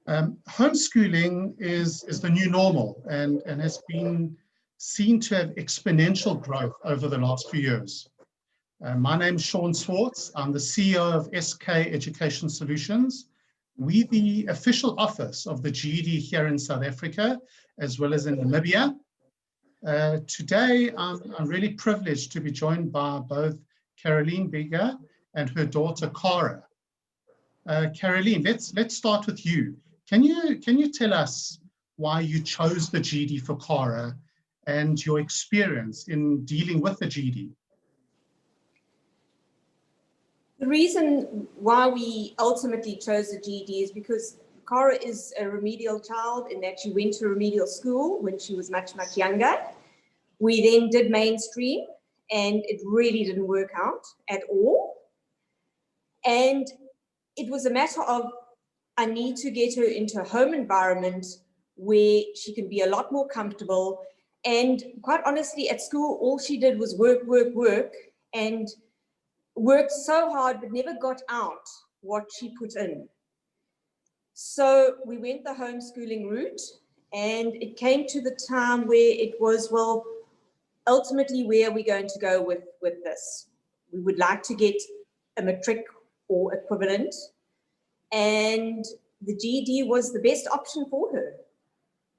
Homeschooling is the new normal and has been seen to have exponential growth over the last few years. My name is Shaun Swartz. I'm the CEO of SK Education Solutions. We're the official office of the GED here in South Africa, as well as in Namibia. Today, I'm really privileged to be joined by both Caroline Bega and her daughter, Cara. Caroline, let's start with you. Can you tell us why you chose the GED for Cara and your experience in dealing with the GED? The reason why we ultimately chose the GED is because Cara is a remedial child in that she went to remedial school when she was much, much younger. We then did mainstream and it really didn't work out at all. And it was a matter of, I need to get her into a home environment where she can be a lot more comfortable. And quite honestly, at school, all she did was work, work, work, and worked so hard, but never got out what she put in. So we went the homeschooling route, and it came to the time where it was, well, ultimately, where are we going to go with this? We would like to get a matric or equivalent, and the GED was the best option for her.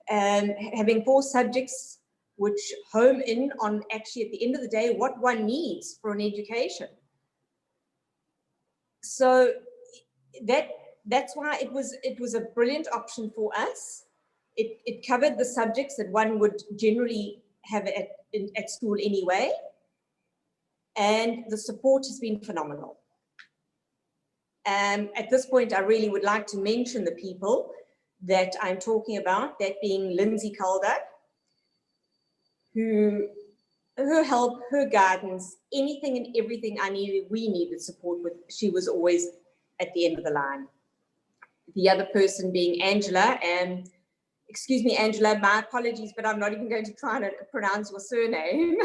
And having 4 subjects which home in on actually at the end of the day what one needs for an education. So that's why it was a brilliant option for us. It covered the subjects that one would generally have at school anyway, and the support has been phenomenal. At this point, I really would like to mention the people that I'm talking about, that being Lindsay Calder, who her help, her guidance, anything and everything we needed support with, she was always at the end of the line. The other person being Angela, and excuse me, Angela, my apologies, but I'm not even going to try to pronounce your surname.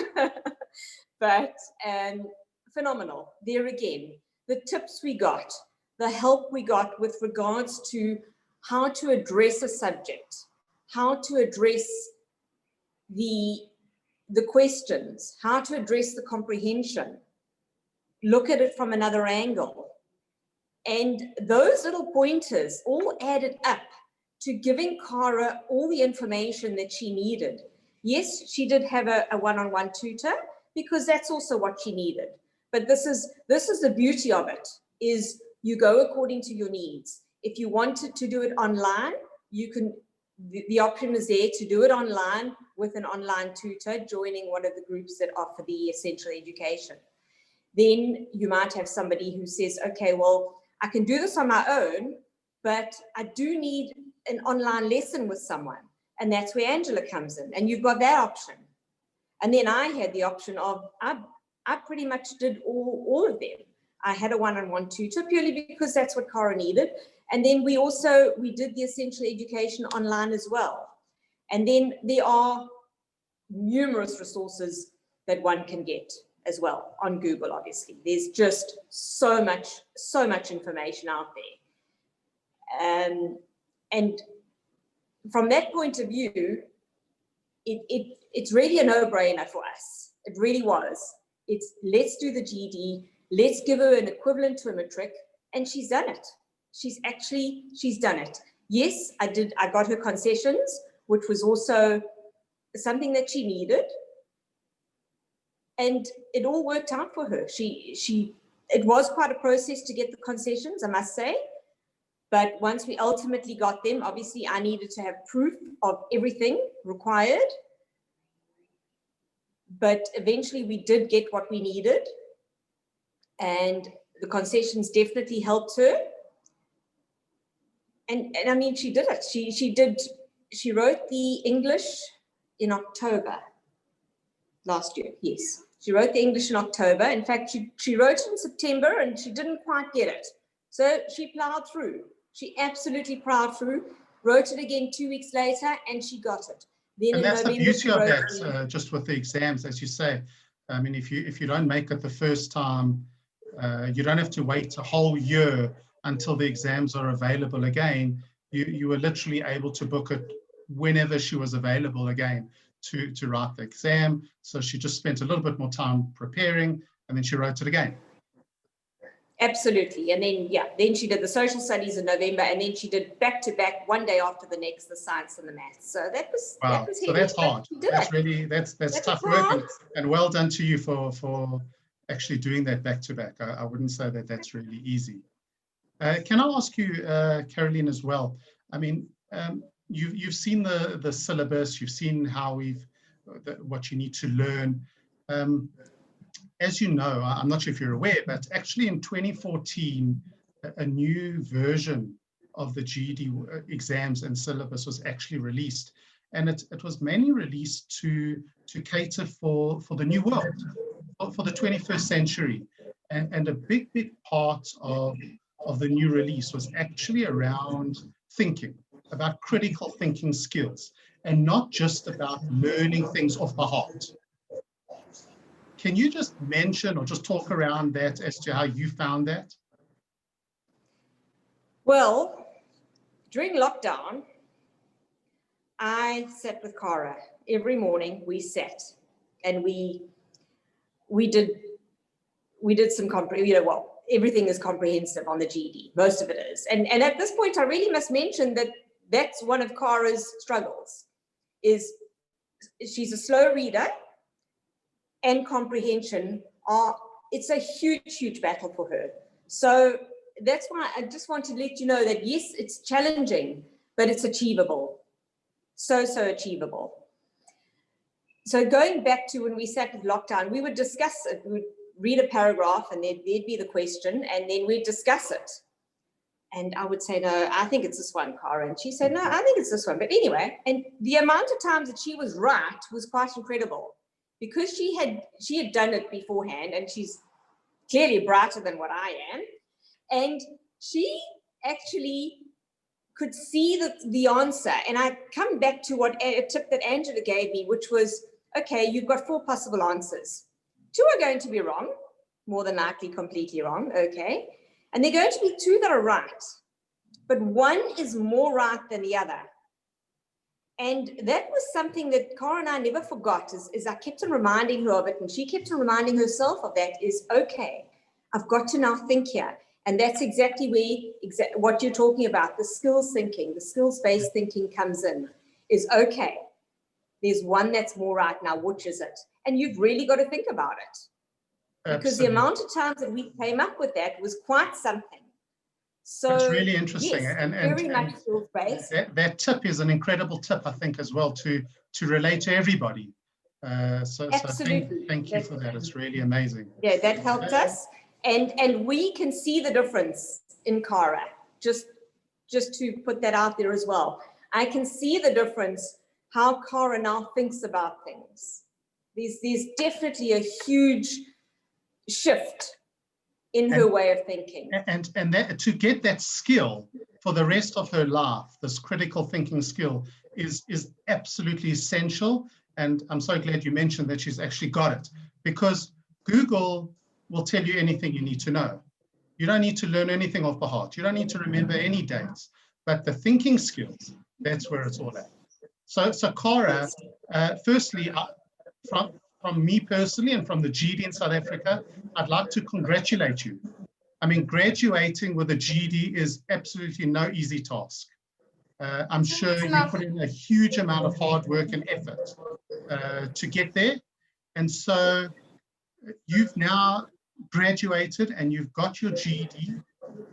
But phenomenal. There again, the tips we got, the help we got with regards to how to address a subject, how to address the questions, how to address the comprehension, look at it from another angle. And those little pointers all added up to giving Cara all the information that she needed. Yes, she did have a one-on-one tutor because that's also what she needed. But this is the beauty of it, is you go according to your needs. If you wanted to do it online, you can, the option is there to do it online with an online tutor, joining one of the groups that offer the essential education. Then you might have somebody who says, okay, well, I can do this on my own, but I do need an online lesson with someone. And that's where Angela comes in, and you've got that option. And then I had the option of, I pretty much did all of them. I had a one-on-one tutor purely because that's what Cara needed. And then we did the essential education online as well. And then there are numerous resources that one can get as well on Google, obviously. There's just so much information out there. And from that point of view, it's really a no-brainer for us. It really was. It's let's do the GED, let's give her an equivalent to a matric, and she's done it. She's done it. Yes, I got her concessions, which was also something that she needed. And it all worked out for her. It was quite a process to get the concessions, I must say. But once we ultimately got them, obviously I needed to have proof of everything required. But eventually we did get what we needed. And the concessions definitely helped her. And I mean, she did it. She wrote the English in October last year. Yes, she wrote the English in October. In fact, she wrote it in September and she didn't quite get it. So she plowed through. She absolutely plowed through, wrote it again 2 weeks later, and she got it. Then and that's November, the beauty of that, just with the exams, as you say. I mean, if you don't make it the first time, you don't have to wait a whole year until the exams are available again. you were literally able to book it whenever she was available again to write the exam. So she just spent a little bit more time preparing, and then she wrote it again. Absolutely. And then, yeah, then she did the social studies in November, and then she did back to back, one day after the next, the science and the maths. So that was, wow. that was so heavy, that's hard. That's really, that's tough work, and well done to you for actually doing that back to back. I wouldn't say that that's really easy. Can I ask you, Caroline, as well? I mean, you've seen the syllabus, you've seen how what you need to learn. As you know, I'm not sure if you're aware, but actually in 2014, a new version of the GED exams and syllabus was actually released. And it was mainly released to cater for the new world, for the 21st century. And a big part of the new release was actually around thinking, about critical thinking skills, and not just about learning things off the heart. Can you just mention or just talk around that as to how you found that? Well, during lockdown, I sat with Cara. Every morning we sat and we did some everything is comprehensive on the GED. Most of it is. And at this point, I really must mention that that's one of Cara's struggles, is she's a slow reader, and comprehension it's a huge battle for her. So that's why I just want to let you know that yes, it's challenging, but it's achievable. So achievable. So going back to when we sat with lockdown, we would discuss it. We would read a paragraph, and there'd be the question, and then we'd discuss it. And I would say, no, I think it's this one, Cara. And she said, no, I think it's this one. But anyway, and the amount of times that she was right was quite incredible, because she had done it beforehand, and she's clearly brighter than what I am. And she actually could see the answer. And I come back to a tip that Angela gave me, which was, okay, you've got 4 possible answers. 2 are going to be wrong, more than likely completely wrong, okay? And there are going to be 2 that are right, but 1 is more right than the other. And that was something that Cara and I never forgot, is I kept on reminding her of it, and she kept on reminding herself of that, is, okay, I've got to now think here. And that's exactly what you're talking about, the skills thinking, the skills-based thinking comes in, is, okay, there's 1 that's more right now, which is it? And you've really got to think about it. Because Absolutely. the amount of times that we came up with that was quite something. So it's really interesting. Yes, and very much skills-based. That tip is an incredible tip, I think, as well, to relate to everybody. So thank you for that. It's really amazing. Yeah, that helped us. And we can see the difference in Cara, just to put that out there as well. I can see the difference, how Cara now thinks about things. There's definitely a huge shift in her way of thinking. And that, to get that skill for the rest of her life, this critical thinking skill is absolutely essential. And I'm so glad you mentioned that she's actually got it, because Google will tell you anything you need to know. You don't need to learn anything off the heart. You don't need to remember any dates, but the thinking skills, that's where it's all at. So Cara, firstly, from me personally and from the GED in South Africa, I'd like to congratulate you. I mean, graduating with a GED is absolutely no easy task. I'm sure you put in a huge amount of hard work and effort to get there. And so you've now graduated and you've got your GED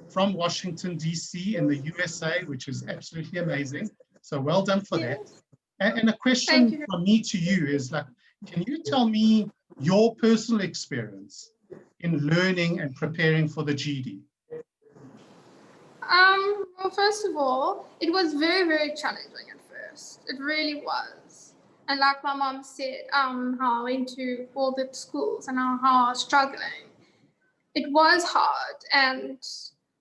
from Washington, DC in the USA, which is absolutely amazing. So well done for that. And a question from me to you is, like, can you tell me your personal experience in learning and preparing for the GED? Well, first of all, it was very challenging at first. It really was. And like my mom said, how I went to all the schools and how I was struggling. It was hard,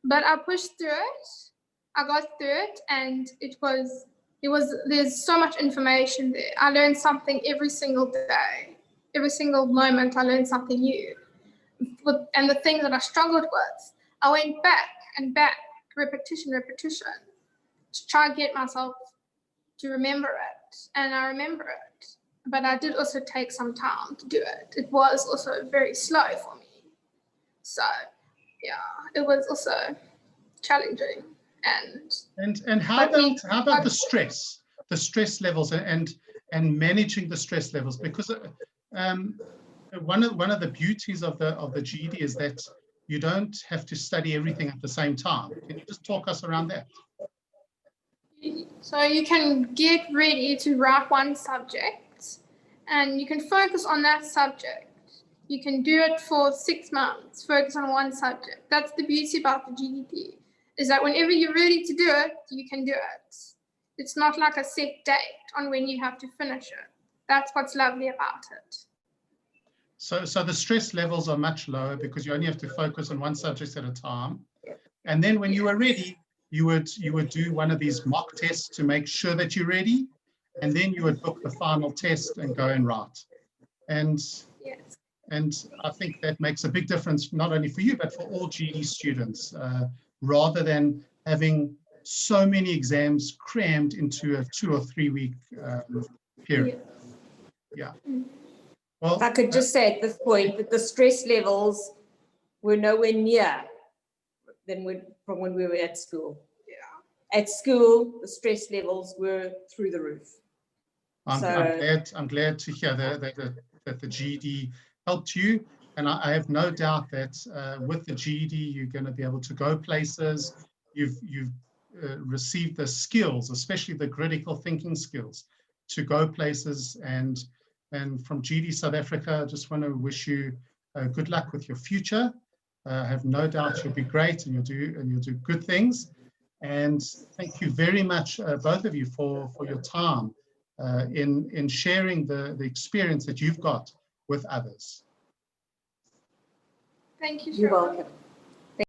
but I pushed through it. I got through it, and there's so much information there. I learned something every single day. Every single moment I learned something new. And the things that I struggled with, I went back and back, repetition. to try and get myself to remember it, and I remember it. But I did also take some time to do it. It was also very slow for me. So yeah, it was also challenging. And how about the stress levels and managing the stress levels? Because one of the beauties of the GED is that you don't have to study everything at the same time. Can you just talk us around that? So you can get ready to write one subject and you can focus on that subject. You can do it for 6 months, focus on one subject. That's the beauty about the GED, is that whenever you're ready to do it, you can do it. It's not like a set date on when you have to finish it. That's what's lovely about it. So the stress levels are much lower because you only have to focus on one subject at a time. And then when you are ready, you would do one of these mock tests to make sure that you're ready. And then you would book the final test and go and write. And Yes. And I think that makes a big difference, not only for you, but for all GED students, rather than having so many exams crammed into a 2 or 3 week period. Yeah. Well, If I could just say at this point that the stress levels were nowhere near from when we were at school. Yeah. At school, the stress levels were through the roof. I'm glad to hear that the GED helped you, and I have no doubt that with the GED you're going to be able to go places. You've received the skills, especially the critical thinking skills, to go places. And from GED South Africa, I just want to wish you good luck with your future. I have no doubt you'll be great and you'll do good things. And thank you very much, both of you, for your time in sharing the experience that you've got with others. Thank you, You're Shaun. welcome.